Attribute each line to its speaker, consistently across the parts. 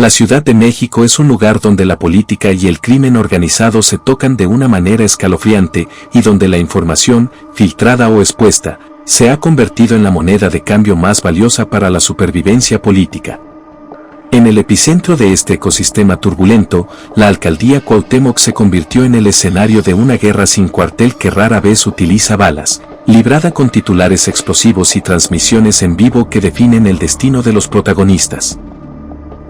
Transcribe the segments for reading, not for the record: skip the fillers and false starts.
Speaker 1: La Ciudad de México es un lugar donde la política y el crimen organizado se tocan de una manera escalofriante y donde la información, filtrada o expuesta, se ha convertido en la moneda de cambio más valiosa para la supervivencia política. En el epicentro de este ecosistema turbulento, la alcaldía Cuauhtémoc se convirtió en el escenario de una guerra sin cuartel que rara vez utiliza balas, librada con titulares explosivos y transmisiones en vivo que definen el destino de los protagonistas.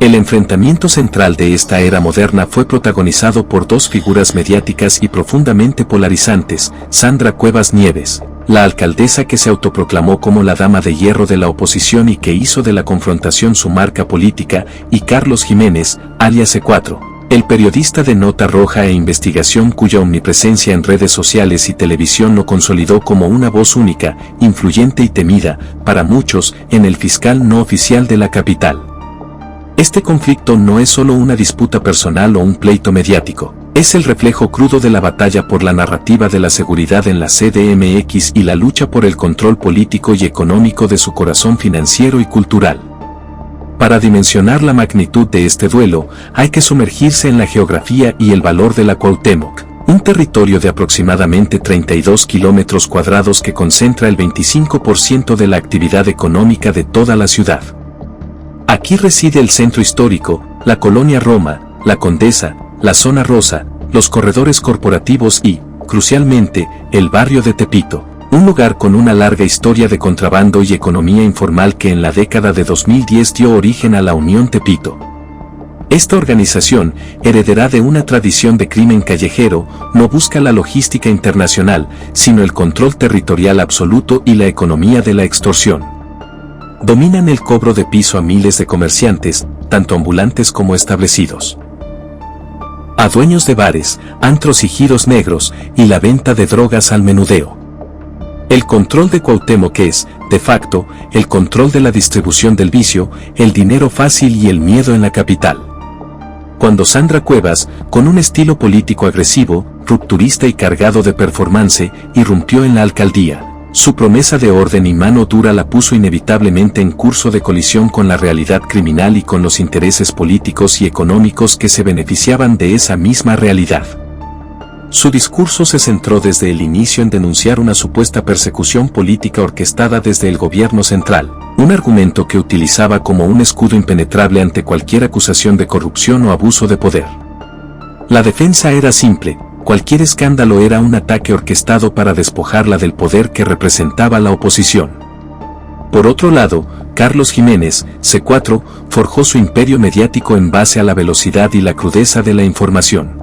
Speaker 1: El enfrentamiento central de esta era moderna fue protagonizado por dos figuras mediáticas y profundamente polarizantes: Sandra Cuevas Nieves, la alcaldesa que se autoproclamó como la dama de hierro de la oposición y que hizo de la confrontación su marca política, y Carlos Jiménez, alias C4, el periodista de nota roja e investigación cuya omnipresencia en redes sociales y televisión lo consolidó como una voz única, influyente y temida, para muchos, en el fiscal no oficial de la capital. Este conflicto no es solo una disputa personal o un pleito mediático, es el reflejo crudo de la batalla por la narrativa de la seguridad en la CDMX y la lucha por el control político y económico de su corazón financiero y cultural. Para dimensionar la magnitud de este duelo, hay que sumergirse en la geografía y el valor de la Cuauhtémoc, un territorio de aproximadamente 32 kilómetros cuadrados que concentra el 25% de la actividad económica de toda la ciudad. Aquí reside el centro histórico, la colonia Roma, la Condesa, la zona rosa, los corredores corporativos y, crucialmente, el barrio de Tepito, un lugar con una larga historia de contrabando y economía informal que en la década de 2010 dio origen a la Unión Tepito. Esta organización, heredera de una tradición de crimen callejero, no busca la logística internacional, sino el control territorial absoluto y la economía de la extorsión. Dominan el cobro de piso a miles de comerciantes, tanto ambulantes como establecidos, a dueños de bares, antros y giros negros, y la venta de drogas al menudeo. El control de Cuauhtémoc es, de facto, el control de la distribución del vicio, el dinero fácil y el miedo en la capital. Cuando Sandra Cuevas, con un estilo político agresivo, rupturista y cargado de performance, irrumpió en la alcaldía, su promesa de orden y mano dura la puso inevitablemente en curso de colisión con la realidad criminal y con los intereses políticos y económicos que se beneficiaban de esa misma realidad. Su discurso se centró desde el inicio en denunciar una supuesta persecución política orquestada desde el gobierno central, un argumento que utilizaba como un escudo impenetrable ante cualquier acusación de corrupción o abuso de poder. La defensa era simple: cualquier escándalo era un ataque orquestado para despojarla del poder que representaba la oposición. Por otro lado, Carlos Jiménez, C4, forjó su imperio mediático en base a la velocidad y la crudeza de la información.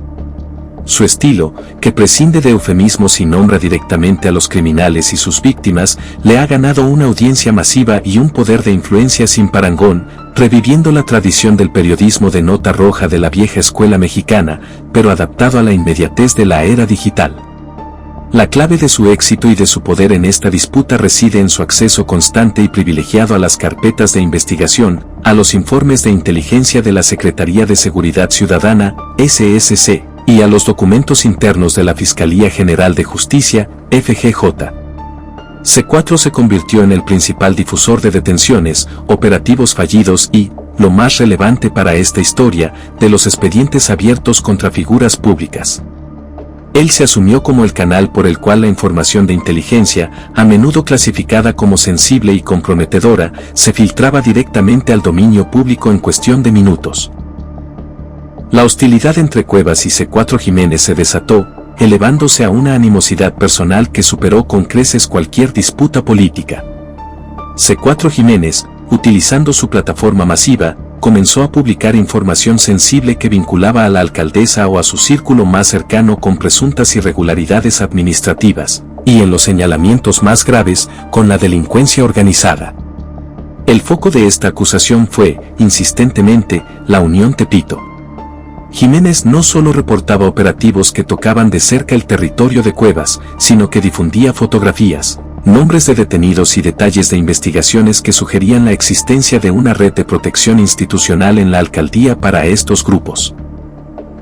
Speaker 1: Su estilo, que prescinde de eufemismos y nombra directamente a los criminales y sus víctimas, le ha ganado una audiencia masiva y un poder de influencia sin parangón, reviviendo la tradición del periodismo de nota roja de la vieja escuela mexicana, pero adaptado a la inmediatez de la era digital. La clave de su éxito y de su poder en esta disputa reside en su acceso constante y privilegiado a las carpetas de investigación, a los informes de inteligencia de la Secretaría de Seguridad Ciudadana, SSC, y a los documentos internos de la Fiscalía General de Justicia, FGJ. C4 se convirtió en el principal difusor de detenciones, operativos fallidos y, lo más relevante para esta historia, de los expedientes abiertos contra figuras públicas. Él se asumió como el canal por el cual la información de inteligencia, a menudo clasificada como sensible y comprometedora, se filtraba directamente al dominio público en cuestión de minutos. La hostilidad entre Cuevas y C4 Jiménez se desató, elevándose a una animosidad personal que superó con creces cualquier disputa política. C4 Jiménez, utilizando su plataforma masiva, comenzó a publicar información sensible que vinculaba a la alcaldesa o a su círculo más cercano con presuntas irregularidades administrativas, y en los señalamientos más graves, con la delincuencia organizada. El foco de esta acusación fue, insistentemente, la Unión Tepito. Jiménez no solo reportaba operativos que tocaban de cerca el territorio de Cuevas, sino que difundía fotografías, nombres de detenidos y detalles de investigaciones que sugerían la existencia de una red de protección institucional en la alcaldía para estos grupos.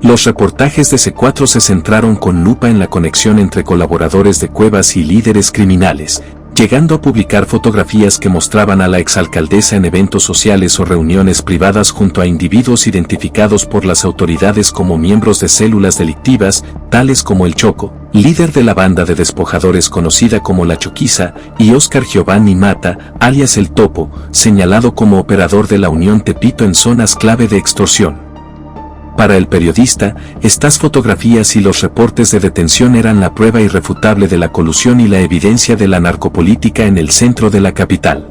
Speaker 1: Los reportajes de C4 se centraron con lupa en la conexión entre colaboradores de Cuevas y líderes criminales, llegando a publicar fotografías que mostraban a la exalcaldesa en eventos sociales o reuniones privadas junto a individuos identificados por las autoridades como miembros de células delictivas, tales como el Choco, líder de la banda de despojadores conocida como La Choquiza, y Óscar Giovanni Mata, alias El Topo, señalado como operador de la Unión Tepito en zonas clave de extorsión. Para el periodista, estas fotografías y los reportes de detención eran la prueba irrefutable de la colusión y la evidencia de la narcopolítica en el centro de la capital.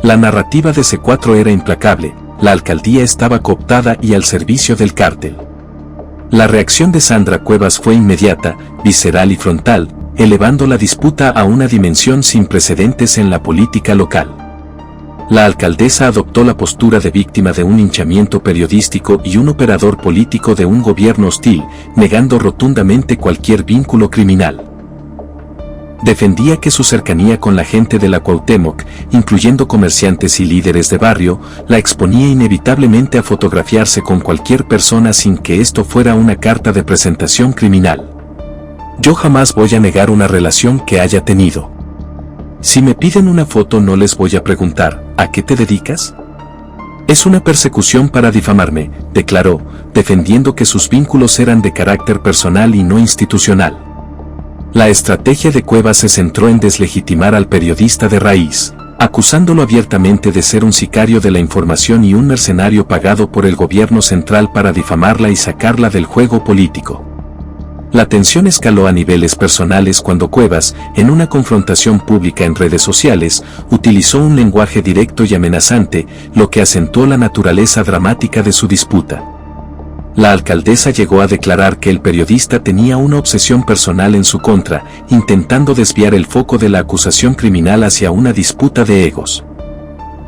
Speaker 1: La narrativa de C4 era implacable, la alcaldía estaba cooptada y al servicio del cártel. La reacción de Sandra Cuevas fue inmediata, visceral y frontal, elevando la disputa a una dimensión sin precedentes en la política local. La alcaldesa adoptó la postura de víctima de un linchamiento periodístico y un operador político de un gobierno hostil, negando rotundamente cualquier vínculo criminal. Defendía que su cercanía con la gente de la Cuauhtémoc, incluyendo comerciantes y líderes de barrio, la exponía inevitablemente a fotografiarse con cualquier persona sin que esto fuera una carta de presentación criminal. Yo jamás voy a negar una relación que haya tenido. Si me piden una foto no les voy a preguntar, ¿a qué te dedicas? Es una persecución para difamarme, declaró, defendiendo que sus vínculos eran de carácter personal y no institucional. La estrategia de Cuevas se centró en deslegitimar al periodista de raíz, acusándolo abiertamente de ser un sicario de la información y un mercenario pagado por el gobierno central para difamarla y sacarla del juego político. La tensión escaló a niveles personales cuando Cuevas, en una confrontación pública en redes sociales, utilizó un lenguaje directo y amenazante, lo que acentuó la naturaleza dramática de su disputa. La alcaldesa llegó a declarar que el periodista tenía una obsesión personal en su contra, intentando desviar el foco de la acusación criminal hacia una disputa de egos.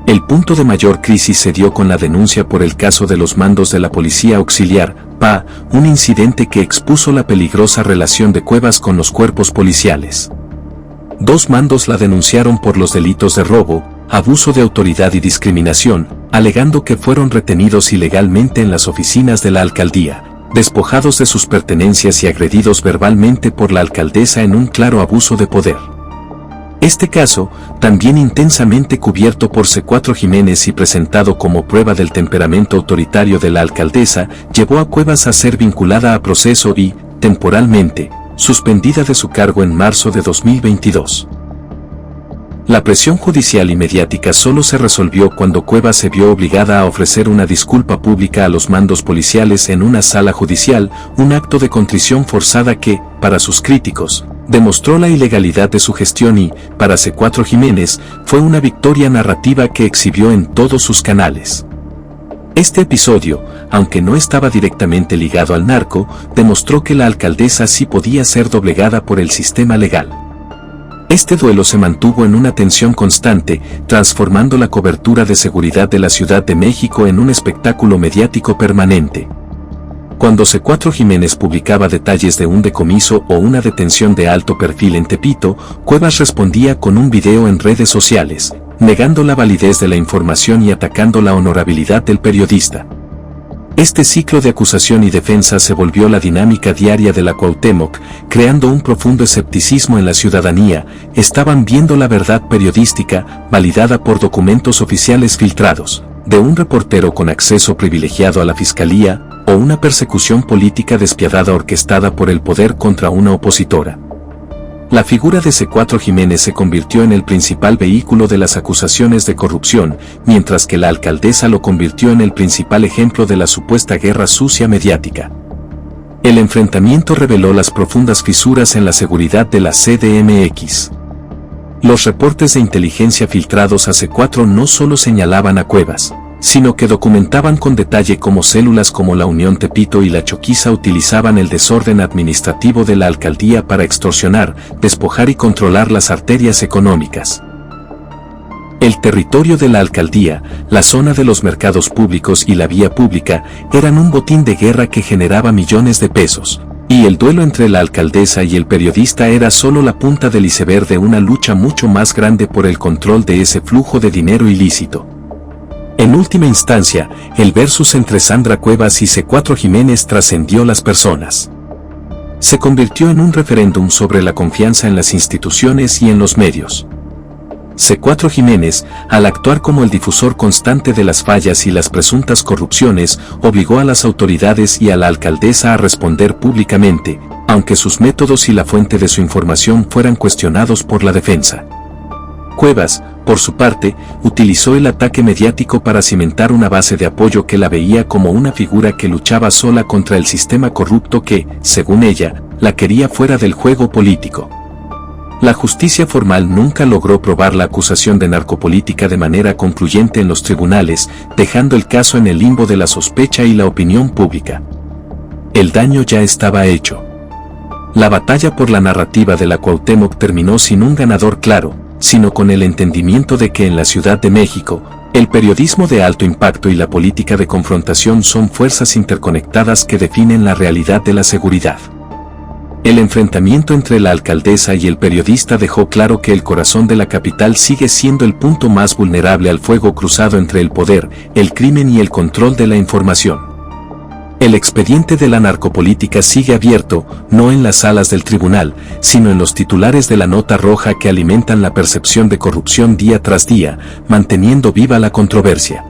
Speaker 1: El punto de mayor crisis se dio con la denuncia por el caso de los mandos de la Policía Auxiliar, PA, un incidente que expuso la peligrosa relación de Cuevas con los cuerpos policiales. Dos mandos la denunciaron por los delitos de robo, abuso de autoridad y discriminación, alegando que fueron retenidos ilegalmente en las oficinas de la alcaldía, despojados de sus pertenencias y agredidos verbalmente por la alcaldesa en un claro abuso de poder. Este caso, también intensamente cubierto por C4 Jiménez y presentado como prueba del temperamento autoritario de la alcaldesa, llevó a Cuevas a ser vinculada a proceso y, temporalmente, suspendida de su cargo en marzo de 2022. La presión judicial y mediática solo se resolvió cuando Cuevas se vio obligada a ofrecer una disculpa pública a los mandos policiales en una sala judicial, un acto de contrición forzada que, para sus críticos, demostró la ilegalidad de su gestión y, para C4 Jiménez, fue una victoria narrativa que exhibió en todos sus canales. Este episodio, aunque no estaba directamente ligado al narco, demostró que la alcaldesa sí podía ser doblegada por el sistema legal. Este duelo se mantuvo en una tensión constante, transformando la cobertura de seguridad de la Ciudad de México en un espectáculo mediático permanente. Cuando C4 Jiménez publicaba detalles de un decomiso o una detención de alto perfil en Tepito, Cuevas respondía con un video en redes sociales, negando la validez de la información y atacando la honorabilidad del periodista. Este ciclo de acusación y defensa se volvió la dinámica diaria de la Cuauhtémoc, creando un profundo escepticismo en la ciudadanía. Estaban viendo la verdad periodística, validada por documentos oficiales filtrados, de un reportero con acceso privilegiado a la fiscalía, o una persecución política despiadada orquestada por el poder contra una opositora. La figura de C4 Jiménez se convirtió en el principal vehículo de las acusaciones de corrupción, mientras que la alcaldesa lo convirtió en el principal ejemplo de la supuesta guerra sucia mediática. El enfrentamiento reveló las profundas fisuras en la seguridad de la CDMX. Los reportes de inteligencia filtrados a C4 no solo señalaban a Cuevas, sino que documentaban con detalle cómo células como la Unión Tepito y la Choquiza utilizaban el desorden administrativo de la alcaldía para extorsionar, despojar y controlar las arterias económicas. El territorio de la alcaldía, la zona de los mercados públicos y la vía pública eran un botín de guerra que generaba millones de pesos, y el duelo entre la alcaldesa y el periodista era solo la punta del iceberg de una lucha mucho más grande por el control de ese flujo de dinero ilícito. En última instancia, el versus entre Sandra Cuevas y C4 Jiménez trascendió las personas. Se convirtió en un referéndum sobre la confianza en las instituciones y en los medios. C4 Jiménez, al actuar como el difusor constante de las fallas y las presuntas corrupciones, obligó a las autoridades y a la alcaldesa a responder públicamente, aunque sus métodos y la fuente de su información fueran cuestionados por la defensa. Cuevas, por su parte, utilizó el ataque mediático para cimentar una base de apoyo que la veía como una figura que luchaba sola contra el sistema corrupto que, según ella, la quería fuera del juego político. La justicia formal nunca logró probar la acusación de narcopolítica de manera concluyente en los tribunales, dejando el caso en el limbo de la sospecha y la opinión pública. El daño ya estaba hecho. La batalla por la narrativa de la Cuauhtémoc terminó sin un ganador claro, sino con el entendimiento de que en la Ciudad de México, el periodismo de alto impacto y la política de confrontación son fuerzas interconectadas que definen la realidad de la seguridad. El enfrentamiento entre la alcaldesa y el periodista dejó claro que el corazón de la capital sigue siendo el punto más vulnerable al fuego cruzado entre el poder, el crimen y el control de la información. El expediente de la narcopolítica sigue abierto, no en las salas del tribunal, sino en los titulares de la nota roja que alimentan la percepción de corrupción día tras día, manteniendo viva la controversia.